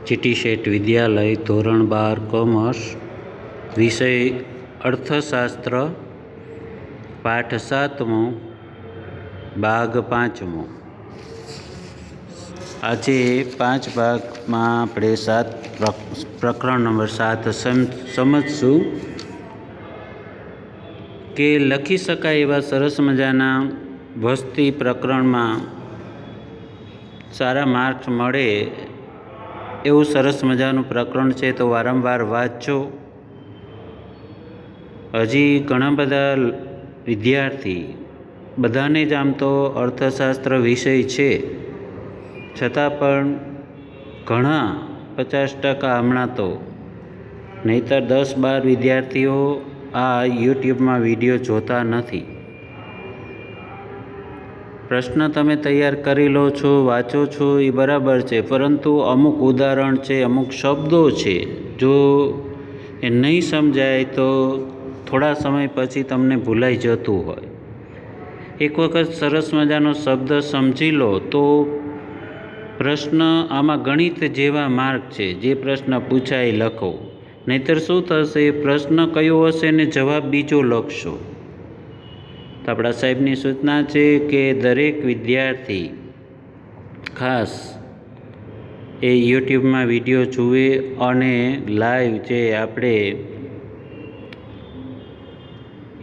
GT શેઠ વિદ્યાલય ધોરણ 12 commerce, વિષય અર્થશાસ્ત્ર, પાઠ 7મો, ભાગ 5મો। આજે 5 ભાગમાં આપણે પ્રકરણ નંબર 7 સમજશું કે લખી શકાય એવા સરસ મજાના વસ્તી પ્રકરણમાં સારા માર્ક્સ મળે એવું સરસ મજાનું પ્રકરણ છે, તો વારંવાર વાંચજો। હજી ઘણા બધા વિદ્યાર્થી, બધાને જ આમ તો અર્થશાસ્ત્ર વિષય છે, છતાં પણ ઘણા 50% હમણાં તો, નહીંતર 10-12 વિદ્યાર્થીઓ આ યુટ્યુબમાં વિડીયો જોતા નથી। પ્રશ્ન તમે તૈયાર કરી લો છો, વાંચો છો, એ બરાબર છે, પરંતુ અમુક ઉદાહરણ છે, અમુક શબ્દો છે, જો એ નહીં સમજાય તો થોડા સમય પછી તમને ભૂલાઈ જતું હોય। એક વખત સરસ મજાનો શબ્દ સમજી લો તો પ્રશ્ન આમાં ગણિત જેવા માર્ક છે, જે પ્રશ્ન પૂછાય લખો, નહીંતર શું થશે, પ્રશ્ન કયો હશે ને જવાબ બીજો લખશો। તો આપણા સાહેબની સૂચના છે કે દરેક વિદ્યાર્થી ખાસ એ યુટ્યુબમાં વિડીયો જુએ અને લાઈવ જે આપણે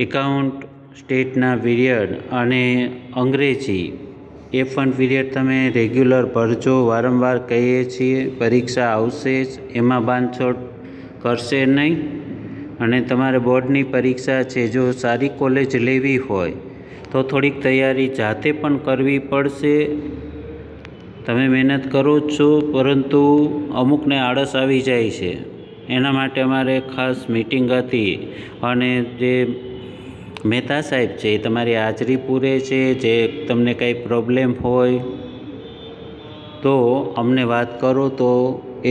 એકાઉન્ટ સ્ટેટના પીરિયડ અને અંગ્રેજી F1 પીરિયડ તમે રેગ્યુલર ભરજો। વારંવાર કહીએ છીએ, પરીક્ષા આવશે જ, એમાં બાંધછોડ કરશે નહીં। અને તમારે બોર્ડની પરીક્ષા છે, જો સારી કોલેજ લેવી હોય તો થોડીક તૈયારી જાતે પણ કરવી પડશે। તમે મહેનત કરો જ છો, પરંતુ અમુકને આળસ આવી જાય છે, એના માટે અમારે ખાસ મિટિંગ હતી અને જે મહેતા સાહેબ છે એ તમારી હાજરી પૂરે છે। જે તમને કંઈ પ્રોબ્લેમ હોય તો અમને વાત કરો, તો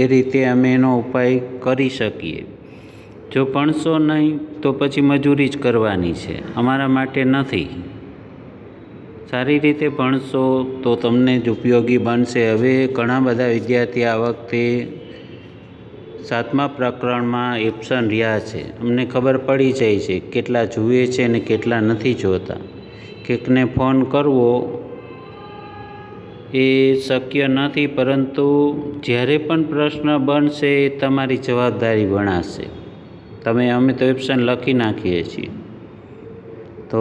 એ રીતે અમે એનો ઉપાય કરી શકીએ। જો ભણશો નહીં તો પછી મજૂરી જ કરવાની છે, અમારા માટે નથી। સારી રીતે ભણશો તો તમને જ ઉપયોગી બનશે। હવે ઘણા બધા વિદ્યાર્થી આ વખતે 7મા પ્રકરણમાં એબસન્ટ રહ્યા છે। અમને ખબર પડી જાય છે કેટલા જુએ છે અને કેટલા નથી જોતા। કેકને ફોન કરવો એ શક્ય નથી, પરંતુ જ્યારે પણ પ્રશ્ન બનશે એ તમારી જવાબદારી ગણાશે। અમે તો એબસન્ટ લખી નાખીએ છીએ, તો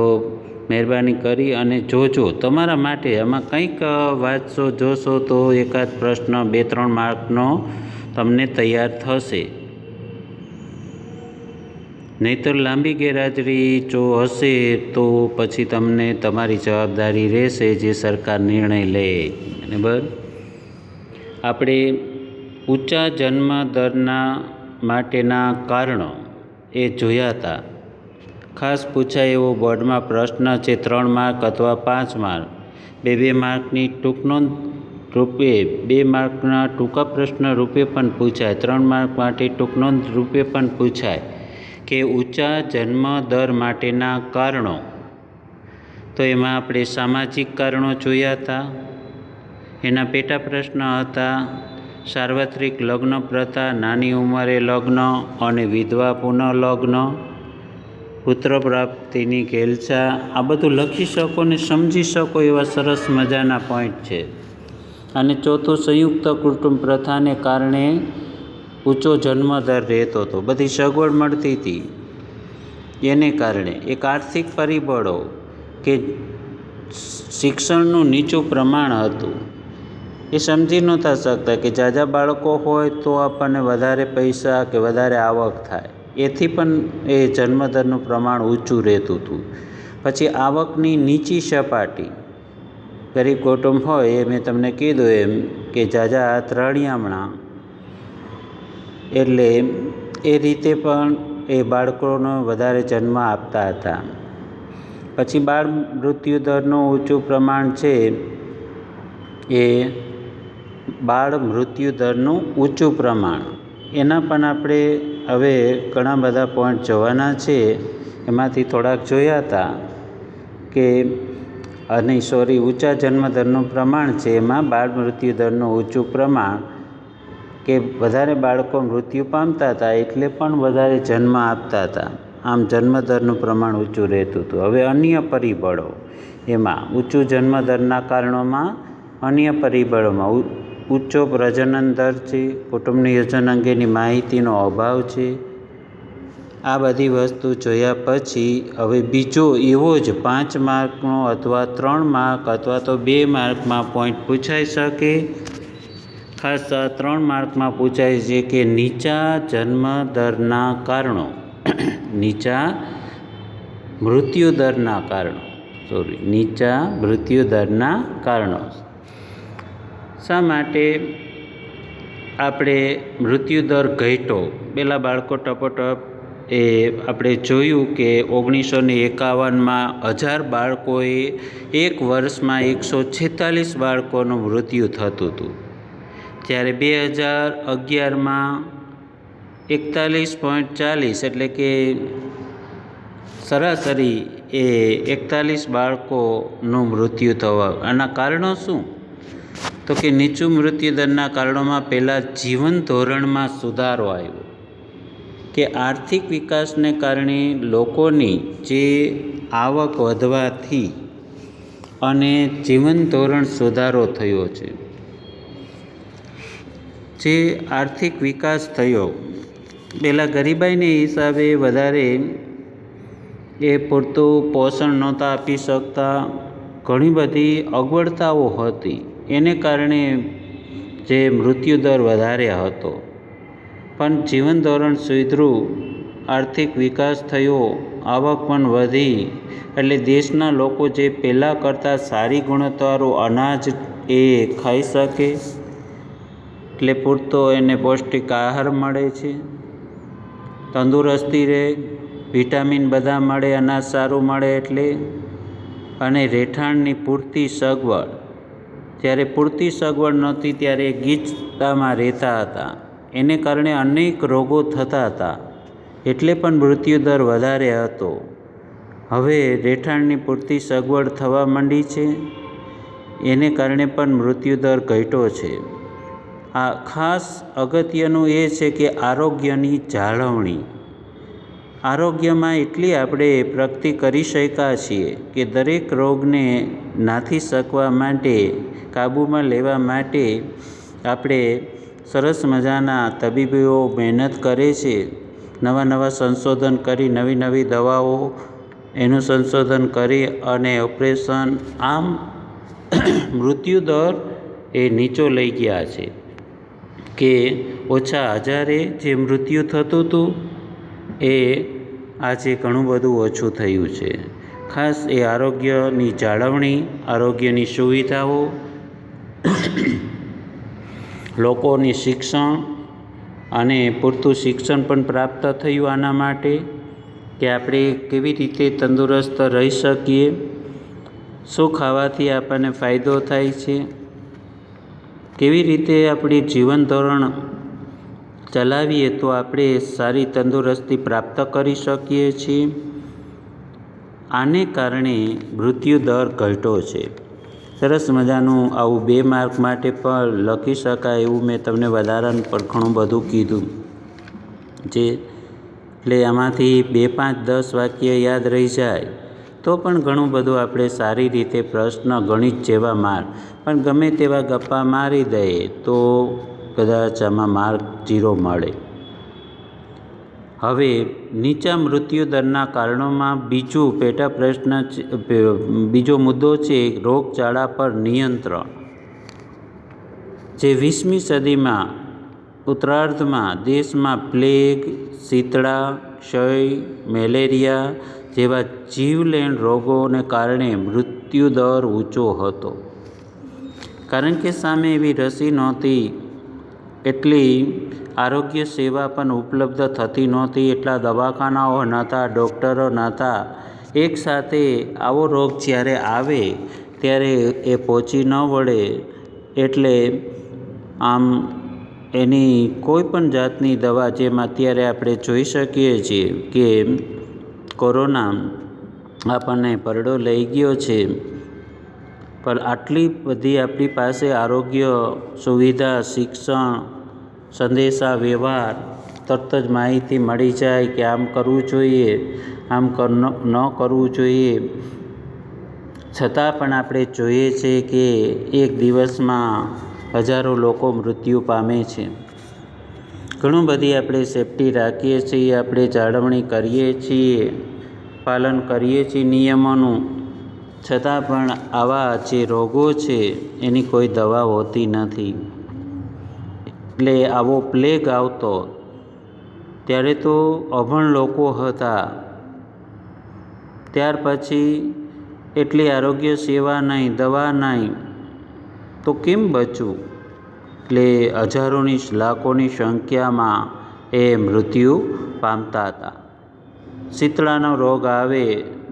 મહેરબાની કરી અને જોજો તમારા માટે। આમાં કંઈક વાંચશો, જોશો તો એકાદ પ્રશ્ન 2-3 માર્કનો તમને તૈયાર થશે, નહીંતર લાંબી ગેરહાજરી જો હશે તો પછી તમને તમારી જવાબદારી રહેશે, જે સરકાર નિર્ણય લે। બરાબર, આપણે ઊંચા જન્મદરના માટેના કારણો એ જોયા હતા। ખાસ પૂછાય એવો બોર્ડમાં પ્રશ્ન છે, 3 માર્ક અથવા 5 માર્ક, 2 માર્કની ટૂંકનોંધ રૂપે, 2 માર્કના ટૂંકા પ્રશ્ન રૂપે પણ પૂછાય, 3 માર્ક માટે ટૂંકનોંધ રૂપે પણ પૂછાય કે ઊંચા જન્મ દર માટેના કારણો। તો એમાં આપણે સામાજિક કારણો જોયા હતા, એના પેટા પ્રશ્ન હતા સાર્વત્રિક લગ્ન પ્રથા, નાની ઉંમરે લગ્ન અને વિધવા પુનઃલગ્ન, પુત્ર પ્રાપ્તિની ઘેલછા। આ બધું લખી શકો ને સમજી શકો એવા સરસ મજાના પોઈન્ટ છે। અને ચોથું, સંયુક્ત કુટુંબ પ્રથાને કારણે ઊંચો જન્મદર રહેતો હતો, બધી સગવડ મળતી હતી, એને કારણે એક આર્થિક પરિબળો કે શિક્ષણનું નીચું પ્રમાણ હતું, એ સમજી નહોતા શકતા કે ઝાઝા બાળકો હોય તો આપણને વધારે પૈસા કે વધારે આવક થાય, એથી પણ એ જન્મદરનું પ્રમાણ ઊંચું રહેતું હતું। પછી આવકની નીચી સપાટી, ગરીબ કુટુંબ હોય એ મેં તમને કીધું એમ કે ઝાઝા હાથ રળિયામણા, એટલે એ રીતે પણ એ બાળકોનો વધારે જન્મ આપતા હતા। પછી બાળ મૃત્યુ દરનું ઊંચું પ્રમાણ છે, એ બાળ મૃત્યુ દરનું ઊંચું પ્રમાણ, એના પણ આપણે હવે ઘણા બધા પોઈન્ટ જોવાના છે। એમાંથી થોડાક જોયા હતા કે ઊંચા જન્મદરનું પ્રમાણ છે, એમાં બાળ મૃત્યુ દરનું ઊંચું પ્રમાણ કે વધારે બાળકો મૃત્યુ પામતા હતા એટલે પણ વધારે જન્મ આપતા હતા. આમ જન્મદરનું પ્રમાણ ઊંચું રહેતું હતું. હવે અન્ય પરિબળો, એમાં ઊંચું જન્મદરના કારણોમાં અન્ય પરિબળોમાં ઊંચો પ્રજનન દર છે, કુટુંબ નિયોજન અંગેની માહિતીનો અભાવ છે. આ બધી વસ્તુ જોયા પછી હવે બીજો એવો જ 5 માર્કનો અથવા 3 માર્ક અથવા તો 2 માર્કમાં પોઈન્ટ પૂછાઈ શકે. ખાસ 3 માર્કમાં પૂછાય છે કે નીચા જન્મદરના કારણો, નીચા મૃત્યુદરના કારણો. શા માટે આપણે મૃત્યુદર ઘટ્યો? પહેલાં બાળકો ટપોટપ આપણે જોયું કે 1951માં 1000 બાળકોએ એક વર્ષમાં 146 બાળકોનું મૃત્યુ થતું હતું. જ્યારે 2011માં 41.40 એટલે કે સરાસરી 41 બાળકોનું મૃત્યુ થવા. આના કારણો શું? તો કે નીચું મૃત્યુદરના કારણોમાં પહેલાં જીવન ધોરણમાં સુધારો આવ્યો, કે આર્થિક વિકાસને કારણે લોકોની જે આવક વધવાથી અને જીવન ધોરણ સુધારો થયો છે. જે આર્થિક વિકાસ થયો, પહેલાં ગરીબાઈને હિસાબે વધારે પૂરતું પોષણ નહોતા આપી શકતા, ઘણી બધી અગવડતાઓ હતી, એને કારણે જે મૃત્યુદર વધારે હતો. પણ જીવન ધોરણ સુધર્યું, આર્થિક વિકાસ થયો, આવક પણ વધી, એટલે દેશના લોકો જે પહેલાં કરતાં સારી ગુણવત્તાવાળું અનાજ ખાઈ શકે, એટલે પૂરતો એને પૌષ્ટિક આહાર મળે છે, તંદુરસ્તી રહે, વિટામિન બધા મળે, અનાજ સારું મળે એટલે, અને રહેઠાણની પૂરતી સગવડ. જ્યારે પૂરતી સગવડ નહોતી ત્યારે ગીચતામાં રહેતા હતા, એને કારણે અનેક રોગો થતા હતા, એટલે પણ મૃત્યુદર વધારે હતો. હવે રહેઠાણની પૂરતી સગવડ થવા માંડી છે, એને કારણે પણ મૃત્યુદર ઘટ્યો છે. આ ખાસ અગત્યનું એ છે કે આરોગ્યની જાળવણી. આરોગ્યમાં એટલી આપણે પ્રગતિ કરી શક્યા છીએ કે દરેક રોગને નાથી શકવા માટે, કાબૂમાં લેવા માટે આપણે સરસ મજાના તબીબીઓ મહેનત કરે છે. નવા સંશોધન કરી, નવી દવાઓ એનું સંશોધન કરી અને ઓપરેશન, આમ મૃત્યુદર નીચો લઈ ગયા છે, કે ઓછા હજારે જે મૃત્યુ થતું હતું એ આજે ઘણું બધું ઓછું થયું છે. ખાસ એ આરોગ્યની જાળવણી, આરોગ્યની સુવિધાઓ, લોકોની શિક્ષણ અને પૂરતું શિક્ષણ પણ પ્રાપ્ત થયું આના માટે કે આપણે કેવી રીતે તંદુરસ્ત રહી શકીએ, શું ખાવાથી આપણને ફાયદો થાય છે, કેવી રીતે આપણી જીવન ધોરણ ચલાવીએ તો આપણે સારી તંદુરસ્તી પ્રાપ્ત કરી શકીએ છીએ. આને કારણે મૃત્યુદર ઘટ્યો છે. સરસ મજાનું આવું 2 માર્ક માટે પણ લખી શકાય એવું મેં તમને વધારાનું પણ ઘણું બધું કીધું જે, એટલે આમાંથી 2, 5, 10 વાક્ય યાદ રહી જાય તો પણ ઘણું બધું આપણે સારી રીતે પ્રશ્ન, ગણિત જેવા માર્ક, પણ ગમે તેવા ગપ્પા મારી દઈએ તો કદાચ આમાં માર્ક 0 મળે. હવે નીચા મૃત્યુદરના કારણોમાં બીજો મુદ્દો છે રોગચાળા પર નિયંત્રણ. જે 20મી સદીમાં ઉત્તરાર્ધમાં દેશમાં પ્લેગ, શીતળા, ક્ષય, મેલેરિયા જેવા જીવલેણ રોગોને કારણે મૃત્યુદર ઊંચો હતો. કારણ કે સામે એવી રસી નહોતી, એટલી આરોગ્ય સેવા પણ ઉપલબ્ધ થતી નહોતી, એટલા દવાખાનાઓ નહોતા, ડૉક્ટરો નહોતા. એકસાથે આવો રોગ જ્યારે આવે ત્યારે એ પહોંચી ન વળે, એટલે આમ એની કોઈ પણ જાતની દવા, જેમ અત્યારે આપણે જોઈ શકીએ છીએ કે કોરોના આપણને પરડો લઈ ગયો છે, પણ આટલી બધી આપણી પાસે આરોગ્ય સુવિધા, શિક્ષણ સંદેશા વ્યવહાર તરત જ માહિતી મળી જાય કે આમ કરવું જોઈએ, આમ ન કરવું જોઈએ. છતાં પણ આપણે જોઈએ છે કે એક દિવસમાં હજારો લોકો મૃત્યુ પામે છે. ઘણું બધી આપણે સેફટી રાખીએ છીએ, આપણે જાળવણી કરીએ છીએ, પાલન કરીએ છીએ નિયમોનું, છતાં પણ આવા જે રોગો છે એની કોઈ દવા હોતી નથી. એટલે આવો પ્લેગ આવતો ત્યારે તો અભણ લોકો હતા, ત્યાર પછી એટલી આરોગ્ય સેવા નહીં, દવા નહીં, તો કેમ બચવું? એટલે હજારોની લાખોની સંખ્યામાં એ મૃત્યુ પામતા હતા. શીતળાનો રોગ આવે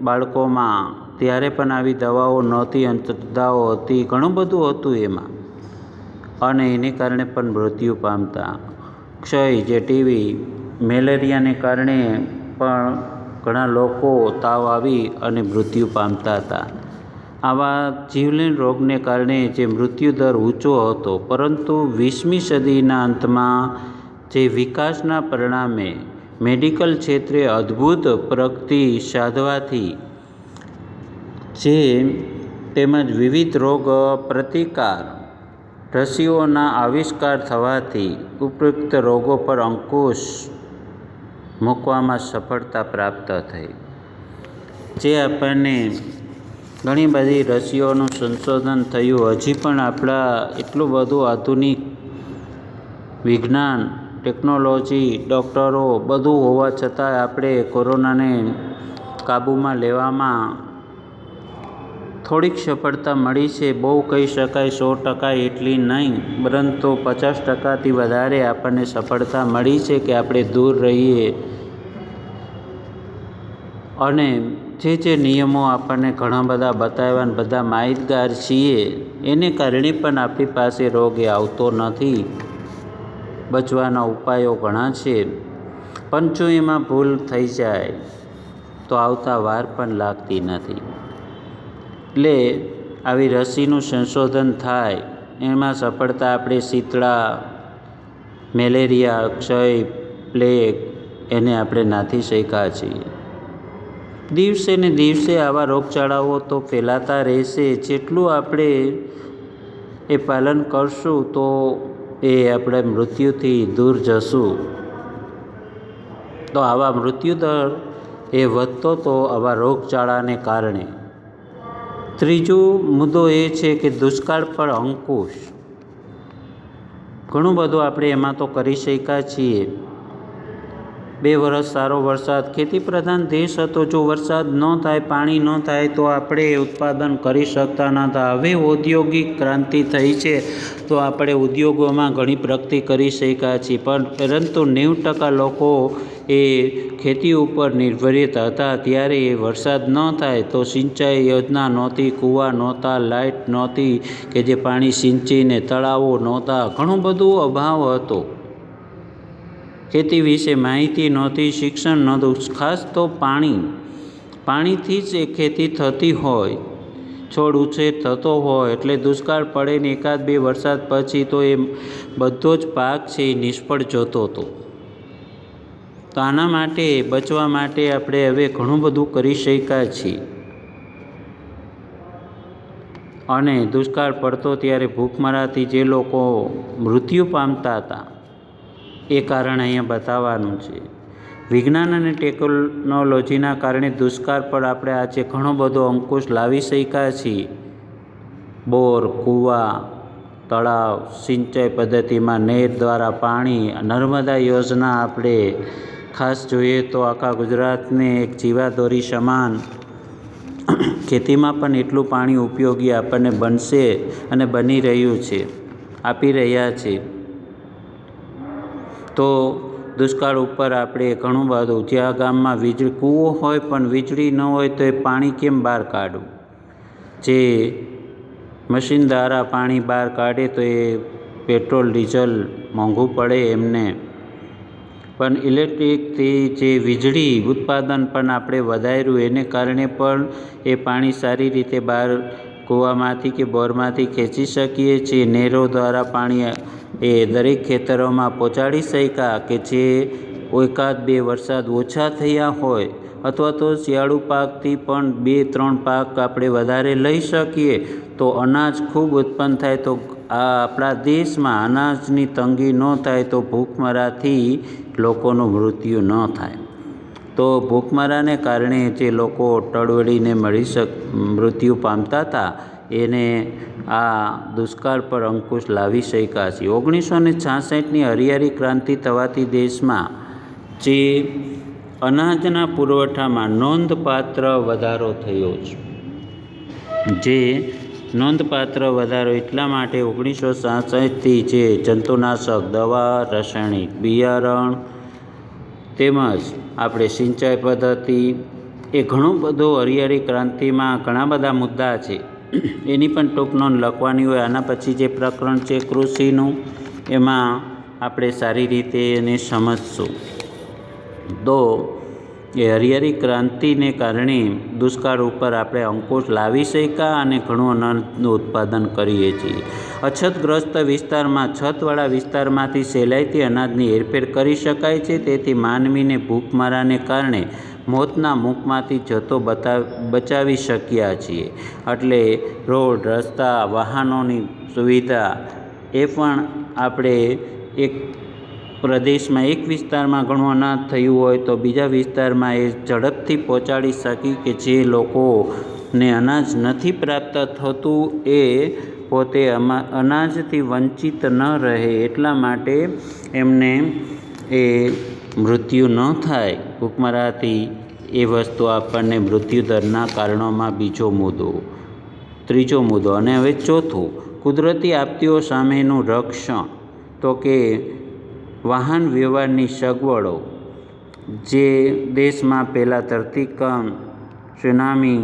બાળકોમાં ત્યારે પણ આવી દવાઓ નહોતી, અંધશ્રદ્ધાઓ હતી, ઘણું બધું હતું એમાં, અને એને કારણે પણ મૃત્યુ પામતા. ક્ષય જે ટીવી, મેલેરિયાને કારણે પણ ઘણા લોકો તાવ આવી અને મૃત્યુ પામતા હતા. આવા જીવલેણ રોગને કારણે જે મૃત્યુદર ઊંચો હતો, પરંતુ 20મી સદીના અંતમાં જે વિકાસના પરિણામે મેડિકલ ક્ષેત્રે અદ્ભુત પ્રગતિ સાધવાથી તેમજ વિવિધ રોગ પ્રતિકાર રસીઓના આવિષ્કાર થવાથી ઉપરોક્ત રોગો પર અંકુશ મૂકવામાં સફળતા પ્રાપ્ત થઈ. જે આપણને ઘણી બધી રસીઓનું સંશોધન થયું. હજી પણ આપણા એટલું બધું આધુનિક વિજ્ઞાન, ટેકનોલોજી, ડૉક્ટરો બધું હોવા છતાં આપણે કોરોનાને કાબૂમાં લેવામાં થોડીક સફળતા મળી છે. બહુ કહી શકાય 100% એટલી નહીં, પરંતુ 50%થી વધારે આપણને સફળતા મળી છે કે આપણે દૂર રહીએ. અને જે નિયમો આપણને ઘણા બધા બતાવ્યા, બધા માહિતગાર છીએ, એને કારણે પણ આપણી પાસે રોગ એ આવતો નથી. બચવાના ઉપાયો ઘણા છે, પણ જો એમાં ભૂલ થઈ જાય તો આવતા વાર પણ લાગતી નથી. એટલે આવી રસીનું સંશોધન થાય, એમાં સફળતા આપણે શીતળા, મેલેરિયા, ક્ષય, પ્લેગ એને આપણે નાથી શક્યા છીએ. દિવસે ને દિવસે આવા રોગચાળાઓ તો ફેલાતા રહેશે. જેટલું આપણે એ પાલન કરશું તો એ આપણે મૃત્યુથી દૂર જશું. તો આવા મૃત્યુદર એ વધતો તો આવા રોગચાળાને કારણે. ત્રીજો મુદ્દો એ છે કે દુષ્કાળ પર અંકુશ. ઘણું બધું આપણે એમાં તો કરી શક્યા છીએ. 2 વર્ષ સારો વરસાદ, ખેતી પ્રધાન દેશ હતો. જો વરસાદ ન થાય, પાણી ન થાય તો આપણે ઉત્પાદન કરી શકતા નહોતા. હવે ઔદ્યોગિક ક્રાંતિ થઈ છે તો આપણે ઉદ્યોગોમાં ઘણી પ્રગતિ કરી શક્યા છીએ. પરંતુ 90% લોકો એ ખેતી ઉપર નિર્ભરિત હતા. ત્યારે વરસાદ ન થાય તો સિંચાઈ યોજના નહોતી, કૂવા નહોતા, લાઇટ નહોતી કે જે પાણી સિંચીને, તળાવો નહોતા, ઘણું બધું અભાવ હતો. ખેતી વિશે માહિતી નહોતી, શિક્ષણ નહોતું. ખાસ તો પાણીથી જ એ ખેતી થતી હોય, છોડ ઉછેર થતો હોય. એટલે દુષ્કાળ પડે ને 1-2 વરસાદ પછી તો એ બધો જ પાક છે એ નિષ્ફળ જતો હતો. તો આના માટે બચવા માટે આપણે હવે ઘણું બધું કરી શક્યા છીએ. અને દુષ્કાળ પડતો ત્યારે ભૂખમરાથી જે લોકો મૃત્યુ પામતા હતા એ કારણ અહીંયા બતાવવાનું છે. વિજ્ઞાન અને ટેકનોલોજીના કારણે દુષ્કાળ પર આપણે આજે ઘણો બધો અંકુશ લાવી શક્યા છીએ. બોર, કૂવા, તળાવ, સિંચાઈ પદ્ધતિમાં નહેર દ્વારા પાણી, નર્મદા યોજના આપણે ખાસ જોઈએ તો આખા ગુજરાતને એક જીવાદોરી સમાન ખેતીમાં પણ એટલું પાણી ઉપયોગી આપણને બનશે અને બની રહ્યું છે, આપી રહ્યા છે. તો દુષ્કાળ ઉપર આપણે ઘણું બધું, જ્યાં ગામમાં વીજળી, કૂવો હોય પણ વીજળી ન હોય તો એ પાણી કેમ બહાર કાઢવું? જે મશીન દ્વારા પાણી બહાર કાઢે તો એ પેટ્રોલ, ડીઝલ મોંઘું પડે એમને. પણ ઇલેક્ટ્રિકથી જે વીજળી ઉત્પાદન પણ આપણે વધાર્યું, એને કારણે પણ એ પાણી સારી રીતે બહાર કૂવામાંથી કે બોરમાંથી ખેંચી શકીએ છીએ. નહેરો દ્વારા પાણી એ દરેક ખેતરોમાં પહોંચાડી શક્યા કે જે એકાદ બે વરસાદ ઓછા થયા હોય અથવા તો શિયાળુ પાકથી પણ 2-3 પાક આપણે વધારે લઈ શકીએ તો અનાજ ખૂબ ઉત્પન્ન થાય, તો આ આપણા દેશમાં અનાજની તંગી ન થાય, તો ભૂખમરાથી લોકોનું મૃત્યુ ન થાય. તો ભૂખમરાને કારણે જે લોકો ટળવળીને મૃત્યુ પામતા હતા એને આ દુષ્કાળ પર અંકુશ લાવી શક્યા છે. 1966ની હરિયાળી ક્રાંતિ થવાથી દેશમાં જે અનાજના પુરવઠામાં નોંધપાત્ર વધારો થયો છે. જે નોંધપાત્ર વધારો એટલા માટે 1966થી જે જંતુનાશક દવા, રાસાયણિક બિયારણ તેમજ આપણે સિંચાઈ પદ્ધતિ એ ઘણું બધું હરિયાળી ક્રાંતિમાં ઘણા બધા મુદ્દા છે, એની પણ ટૂંક નોંધ લખવાની હોય. આના પછી જે પ્રકરણ છે કૃષિનું, એમાં આપણે સારી રીતે એને સમજશું. તો એ હરિયાળી ક્રાંતિને કારણે દુષ્કાળ ઉપર આપણે અંકુશ લાવી શક્યા અને ઘણું અનાજનું ઉત્પાદન કરીએ છીએ. અછતગ્રસ્ત વિસ્તારમાં છતવાળા વિસ્તારમાંથી સહેલાઈથી અનાજની હેરફેર કરી શકાય છે. તેથી માનવીને ભૂખમરાને કારણે મોતના મુખમાંથી જતો બચાવી શક્યા છીએ. એટલે રોડ, રસ્તા, વાહનોની સુવિધા એ પણ આપણે એક પ્રદેશમાં એક વિસ્તારમાં ઘણું અનાજ થયું હોય તો બીજા વિસ્તારમાં એ ઝડપથી પહોંચાડી શકી કે જે લોકોને અનાજ નથી પ્રાપ્ત થતું એ પોતે અનાજથી વંચિત ન રહે એટલા માટે એમને એ મૃત્યુ ન થાય ભૂખમરાથી. એ વસ્તુ આપણને મૃત્યુદરના કારણોમાં ત્રીજો મુદ્દો. અને હવે ચોથું, કુદરતી આપત્તિઓ સામેનું રક્ષણ. તો કે વાહન વ્યવહારની સગવડો. જે દેશમાં પહેલાં ધરતીકંપ, સુનામી,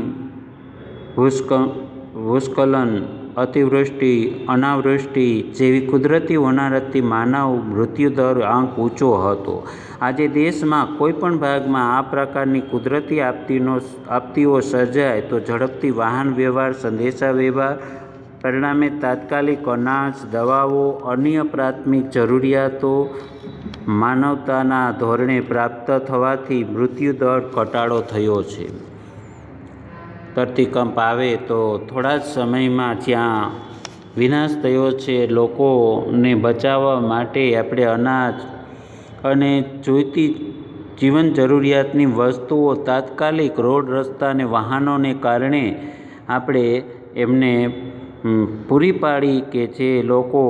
ભૂસ્ખલન, અતિવૃષ્ટિ, અનાવૃષ્ટિ જેવી કુદરતી હોનારતથી માનવ મૃત્યુદર આંક ઊંચો હતો. આજે દેશમાં કોઈપણ ભાગમાં આ પ્રકારની કુદરતી આપત્તિઓ સર્જાય તો ઝડપથી વાહન વ્યવહાર, સંદેશા વ્યવહાર, પરિણામે તાત્કાલિક અનાજ, દવાઓ, અન્ય પ્રાથમિક જરૂરિયાતો માનવતાના ધોરણે પ્રાપ્ત થવાથી મૃત્યુદર ઘટાડો થયો છે. ધરતીકંપ આવે તો થોડા જ સમયમાં જ્યાં વિનાશ થયો છે, લોકોને બચાવવા માટે આપણે અનાજ અને જોઈતી જીવન જરૂરિયાતની વસ્તુઓ તાત્કાલિક રોડ, રસ્તા અને વાહનોને કારણે આપણે એમને પૂરી પાડી કે જે લોકો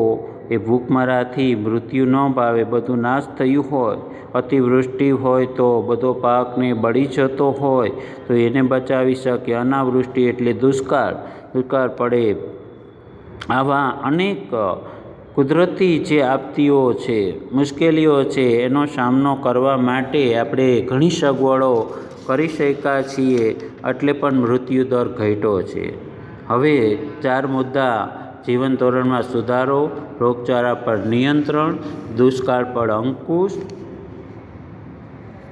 એ ભૂખમરાથી મૃત્યુ ન પામે. બધું નાશ થયું હોય, અતિવૃષ્ટિ હોય તો બધો પાકને બળી જતો હોય તો એને બચાવી શકે. અનાવૃષ્ટિ એટલે દુષ્કાળ પડે. આવા અનેક કુદરતી જે આપત્તિઓ છે, મુશ્કેલીઓ છે, એનો સામનો કરવા માટે આપણે ઘણી સગવડો કરી શક્યા છીએ, એટલે પણ મૃત્યુદર ઘટ્યો છે. હવે 4 મુદ્દા: જીવન ધોરણમાં સુધારો, રોગચાળા પર નિયંત્રણ, દુષ્કાળ પર અંકુશ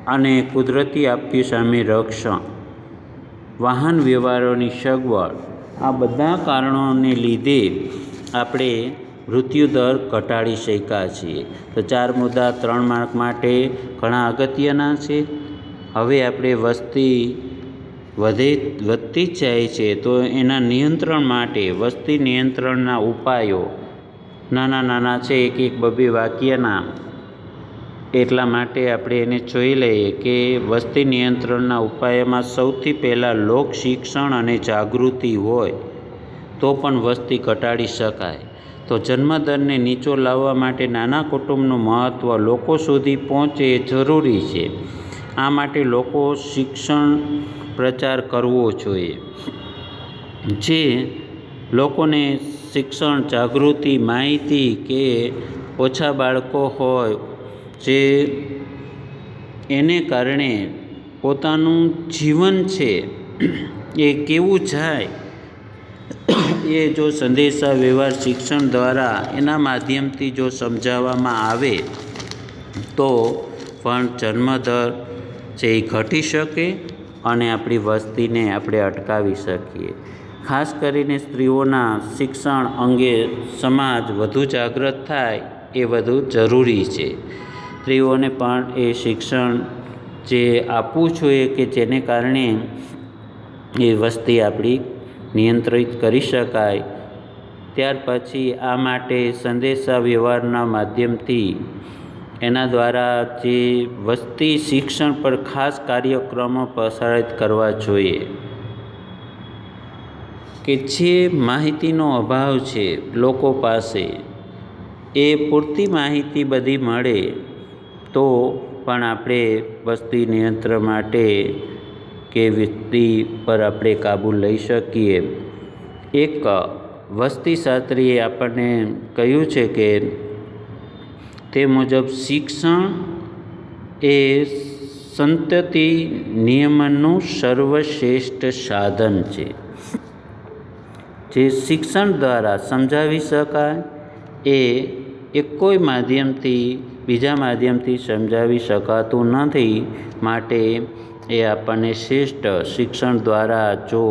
અને કુદરતી આપત્તિઓ સામે રક્ષણ, વાહન વ્યવહારોની સગવડ. આ બધા કારણોને લીધે આપણે મૃત્યુદર ઘટાડી શક્યા છીએ. તો 4 મુદ્દા 3 માર્ક માટે ઘણા અગત્યના છે. હવે આપણે વસ્તી વધતી જ જાય છે તો એના નિયંત્રણ માટે વસ્તી નિયંત્રણના ઉપાયો નાના છે, એક 2 વાક્યના. એટલા માટે આપણે એને જોઈ લઈએ કે વસ્તી નિયંત્રણના ઉપાયમાં સૌથી પહેલાં લોક શિક્ષણ અને જાગૃતિ હોય તો પણ વસ્તી ઘટાડી શકાય. તો જન્મદરને નીચો લાવવા માટે નાના કુટુંબનું મહત્ત્વ લોકો સુધી પહોંચે એ જરૂરી છે. આ માટે લોકો શિક્ષણ પ્રચાર કરવો જોઈએ. જે લોકોને શિક્ષણ, જાગૃતિ, માહિતી કે ઓછા બાળકો હોય જે એને કારણે પોતાનું જીવન છે એ કેવું જાય એ જો સંદેશા વ્યવહાર શિક્ષણ દ્વારા એના માધ્યમથી જો સમજાવવામાં આવે તો પણ જન્મદર છે એ ઘટી શકે અને આપણી વસ્તીને આપણે અટકાવી શકીએ. ખાસ કરીને સ્ત્રીઓના શિક્ષણ અંગે સમાજ વધુ જાગૃત થાય એ બધું જરૂરી છે. સ્ત્રીઓને પણ એ શિક્ષણ જે આપવું જોઈએ કે જેને કારણે એ વસ્તી આપણી નિયંત્રિત કરી શકાય. ત્યાર પછી આ માટે સંદેશા વ્યવહારના માધ્યમથી એના દ્વારા જે વસ્તી શિક્ષણ પર ખાસ કાર્યક્રમો પ્રસારિત કરવા જોઈએ કે જે માહિતીનો અભાવ છે લોકો પાસે, એ પૂરતી માહિતી બધી મળે તો પણ આપણે વસ્તી નિયંત્રણ માટે કે વસ્તી પર આપણે કાબૂ લઈ શકીએ. એક વસ્તીશાસ્ત્રીએ આપણને કહ્યું છે કે તે મુજબ શિક્ષણ એ સંતતિ નિયમનનું સર્વશ્રેષ્ઠ સાધન છે. જે શિક્ષણ દ્વારા સમજાવી શકાય એ કોઈ માધ્યમથી બીજા માધ્યમથી સમજાવી શકાતું નથી. માટે એ આપણને શ્રેષ્ઠ શિક્ષણ દ્વારા જો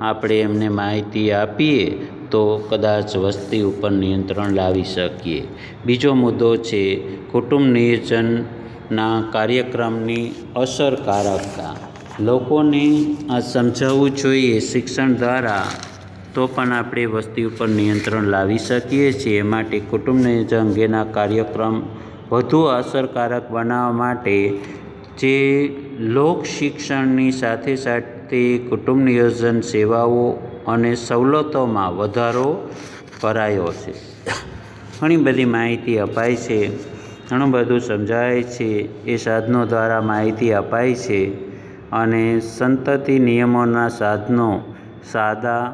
આપણે એમને માહિતી આપીએ તો કદાચ વસ્તી ઉપર નિયંત્રણ લાવી શકીએ. બીજો મુદ્દો છે કુટુંબ નિયોજનના કાર્યક્રમની અસરકારકતા. લોકોને આ સમજાવવું જોઈએ શિક્ષણ દ્વારા તો પણ આપણે વસ્તી ઉપર નિયંત્રણ લાવી શકીએ છીએ. માટે કુટુંબ નિયોજન અંગેના કાર્યક્રમ વધુ અસરકારક બનાવવા માટે જે લોક શિક્ષણની સાથે સાથે કુટુંબ નિયોજન સેવાઓ અને સવલતોમાં વધારો કરાયો છે. ઘણી બધી માહિતી અપાય છે, ઘણું બધું સમજાય છે, એ સાધનો દ્વારા માહિતી અપાય છે. અને સંતતિ નિયમોના સાધનો સાદા,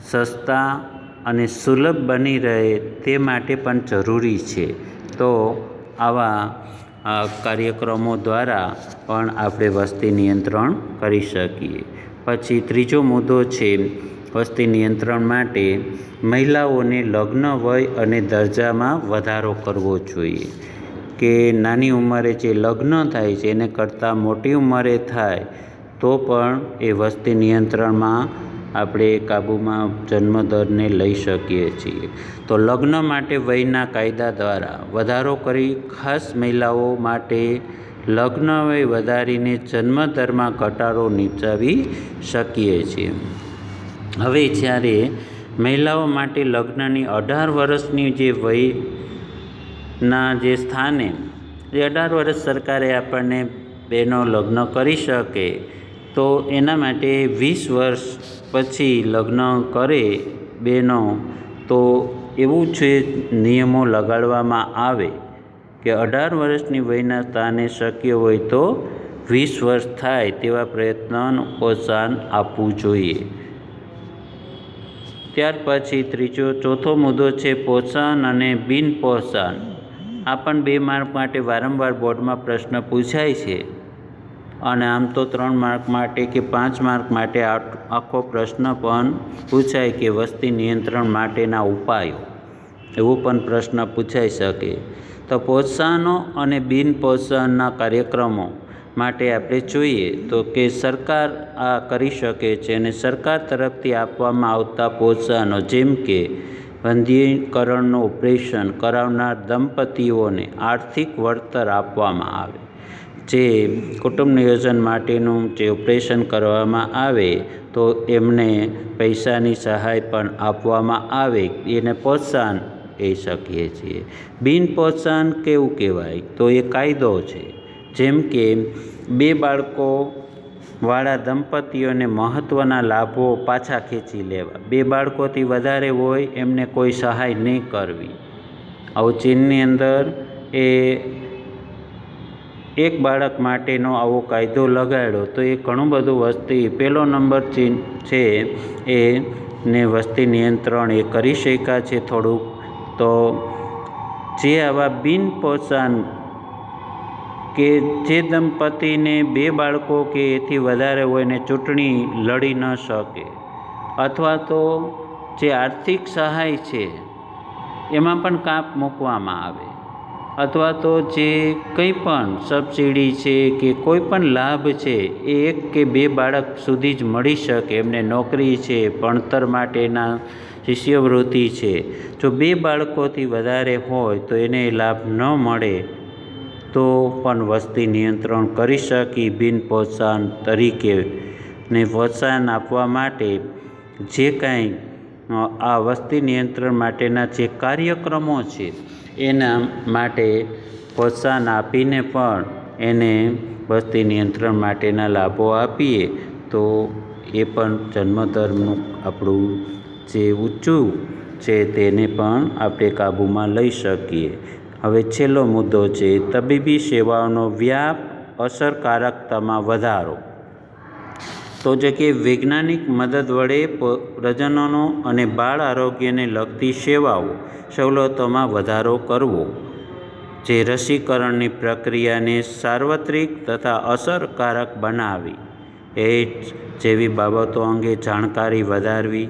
સસ્તા અને સુલભ બની રહે તે માટે પણ જરૂરી છે. તો આવા કાર્યક્રમો દ્વારા પણ આપણે વસ્તી નિયંત્રણ કરી શકીએ. પછી ત્રીજો મુદ્દો છે વસ્તી નિયંત્રણ માટે મહિલાઓને લગ્ન વય અને દરજ્જામાં વધારો કરવો જોઈએ. કે નાની ઉંમરે જે લગ્ન થાય છે એને કરતાં મોટી ઉંમરે થાય તો પણ એ વસ્તી નિયંત્રણમાં આપણે કાબૂમાં જન્મદરને લઈ શકીએ છીએ. તો લગ્ન માટે વયના કાયદા દ્વારા વધારો કરી ખાસ મહિલાઓ માટે લગ્ન વય વધારીને જન્મદરમાં ઘટાડો નિપજાવી શકીએ છીએ. હવે જ્યારે મહિલાઓ માટે લગ્નની 18 વર્ષની જે વયના જે સ્થાને 18 વર્ષ સરકારે આપણને બહેનો લગ્ન કરી શકે તો એના માટે 20 વર્ષ પછી લગ્ન કરે બહેનો તો એવું છે નિયમો લગાડવામાં આવે કે 18 વર્ષની વયના સ્થાને શક્ય હોય તો 20 વર્ષ થાય તેવા પ્રયત્નોનું પ્રોત્સાહન આપવું જોઈએ. ત્યાર પછી ચોથો મુદ્દો છે પ્રોત્સાહન અને બિન પ્રોત્સાહન. આ પણ 2 માર્ક માટે વારંવાર બોર્ડમાં પ્રશ્ન પૂછાય છે અને આમ તો 3 માર્ક માટે કે 5 માર્ક માટે આખો પ્રશ્ન પણ પૂછાય કે વસ્તી નિયંત્રણ માટેના ઉપાયો, એવો પણ પ્રશ્ન પૂછાઈ શકે. તો પ્રોત્સાહનો અને બિન પ્રોત્સાહનના કાર્યક્રમો માટે આપણે જોઈએ તો કે સરકાર આ કરી શકે છે અને સરકાર તરફથી આપવામાં આવતા પ્રોત્સાહનો જેમ કે વંધ્યીકરણનું ઓપરેશન કરાવનાર દંપતીઓને આર્થિક વળતર આપવામાં આવે. જે કુટુંબ નિયોજન માટેનું જે ઓપરેશન કરવામાં આવે તો એમને પૈસાની સહાય પણ આપવામાં આવે, એને પ્રોત્સાહન કહી શકીએ છીએ. બિન પ્રોત્સાહન કેવું કહેવાય તો એ કાયદો છે. જેમ કે 2 બાળકોવાળા દંપતીઓને મહત્ત્વના લાભો પાછા ખેંચી લેવા, 2 બાળકોથી વધારે હોય એમને કોઈ સહાય નહીં કરવી. આવું ચીનની અંદર એ 1 બાળક માટેનો આવો કાયદો લગાડ્યો તો એ ઘણું બધું વસ્તી 1લો નંબર ચીન છે એને વસ્તી નિયંત્રણ એ કરી શક્યા છે થોડુંક. તો જે આવા બિન પ્રોત્સાહન કે જે દંપતીને 2 બાળકો કે એથી વધારે હોય ને ચૂંટણી લડી ન શકે અથવા તો જે આર્થિક સહાય છે એમાં પણ કાપ મૂકવામાં આવે અથવા તો જે કંઈ પણ સબસિડી છે કે કોઈ પણ લાભ છે એ 1 કે 2 બાળક સુધી જ મળી શકે. એમને નોકરી છે, ભણતર માટેના શિષ્યવૃત્તિ છે. જો 2 બાળકોથી વધારે હોય તો એને લાભ ન મળે તો પણ વસ્તી નિયંત્રણ કરી શકી બિન પ્રોત્સાહન તરીકે ને પ્રોત્સાહન આપવા માટે જે કાંઈ આ વસ્તી નિયંત્રણ માટેના જે કાર્યક્રમો છે એના માટે પ્રોત્સાહન આપીને પણ એને વસ્તી નિયંત્રણ માટેના લાભો આપીએ તો એ પણ જન્મદરનું આપણું જે ઊંચું છે તેને પણ આપણે કાબૂમાં લઈ શકીએ. હવે છેલ્લો મુદ્દો છે તબીબી સેવાઓનો વ્યાપ અસરકારકતામાં વધારો. તો જે કે વૈજ્ઞાનિક મદદ વડે પ્રજનનો અને બાળ આરોગ્યને લગતી સેવાઓ સવલતોમાં વધારો કરવો. જે રસીકરણની પ્રક્રિયાને સાર્વત્રિક તથા અસરકારક બનાવવી. એઇડ્સ જેવી બાબતો અંગે જાણકારી વધારવી.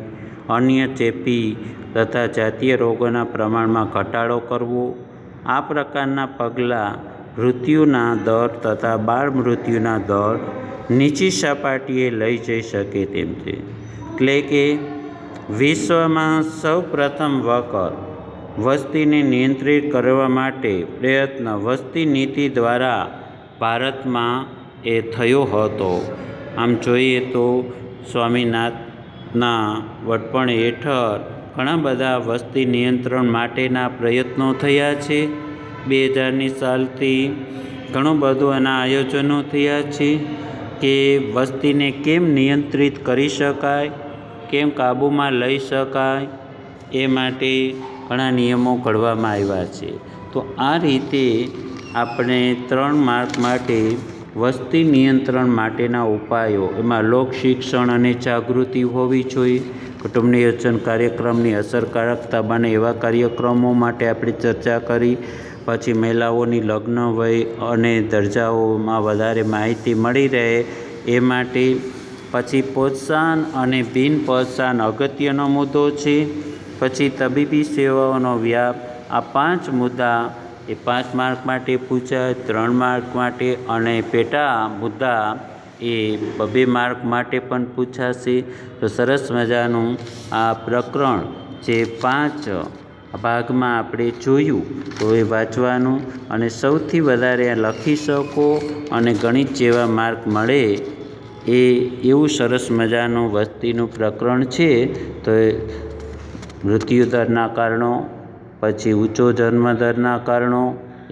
અન્ય ચેપી તથા જાતીય રોગોના પ્રમાણમાં ઘટાડો કરવો. આ પ્રકારના પગલાં મૃત્યુના દર તથા બાળ મૃત્યુના દર નીચી સપાટીએ લઈ જઈ શકે તેમ છે. એટલે કે વિશ્વમાં સૌપ્રથમ વખત વસ્તીને નિયંત્રિત કરવા માટે પ્રયત્ન વસ્તી નીતિ દ્વારા ભારતમાં એ થયો હતો. આમ જોઈએ તો સ્વામિનાથનના વડપણ હેઠળ ઘણા બધા વસ્તી નિયંત્રણ માટેના પ્રયત્નો થયા છે. 2000ની સાલથી ઘણું બધું એના આયોજનો થયા છે કે વસ્તીને કેમ નિયંત્રિત કરી શકાય, કેમ કાબૂમાં લઈ શકાય, એ માટે ઘણા નિયમો ઘડવામાં આવ્યા છે. તો આ રીતે આપણે 3 માર્ક માટે વસ્તી નિયંત્રણ માટેના ઉપાયો, એમાં લોક શિક્ષણ અને જાગૃતિ હોવી જોઈએ. કુટુંબ નિયોજન કાર્યક્રમની અસરકારકતા બને એવા કાર્યક્રમો માટે આપણે ચર્ચા કરી. પછી મહિલાઓની લગ્ન વય અને દરજાઓમાં વધારે માહિતી મળી રહે એ માટે. પછી પ્રોત્સાહન અને બિન પ્રોત્સાહન અગત્યનો મુદ્દો છે. પછી તબીબી સેવાઓનો વ્યાપ. આ 5 મુદ્દા એ 5 માર્ક માટે પૂછાય, 3 માર્ક માટે અને પેટા મુદ્દા એ 2 માર્ક માટે પણ પૂછાશે. તો સરસ મજાનું આ પ્રકરણ જે 5 ભાગમાં આપણે જોયું તો એ વાંચવાનું અને સૌથી વધારે લખી શકો અને ગણિત જેવા માર્ક મળે એ એવું સરસ મજાનું વસ્તીનું પ્રકરણ છે. તો એ મૃત્યુદરના કારણો, પછી ઊંચો જન્મદરના કારણો,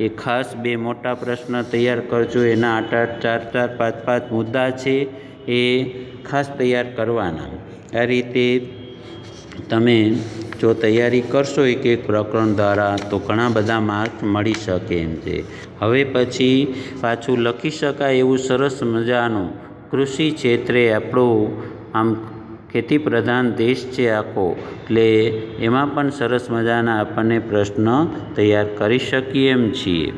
એ ખાસ 2 મોટા પ્રશ્ન તૈયાર કરજો. એના 8-8, 4-4, 5-5 મુદ્દા છે એ ખાસ તૈયાર કરવાના. આ રીતે તમે જો તૈયારી કરશો એક પ્રકરણ દ્વારા તો ઘણા બધા માર્ક મળી શકે એમ છે. હવે પછી પાછું લખી શકાય એવું સરસ મજાનું કૃષિ ક્ષેત્રે આપણું આમ ખેતી પ્રધાન દેશ છે આખો, એટલે એમાં પણ સરસ મજાના આપણને પ્રશ્ન તૈયાર કરી શકીએ એમ છીએ.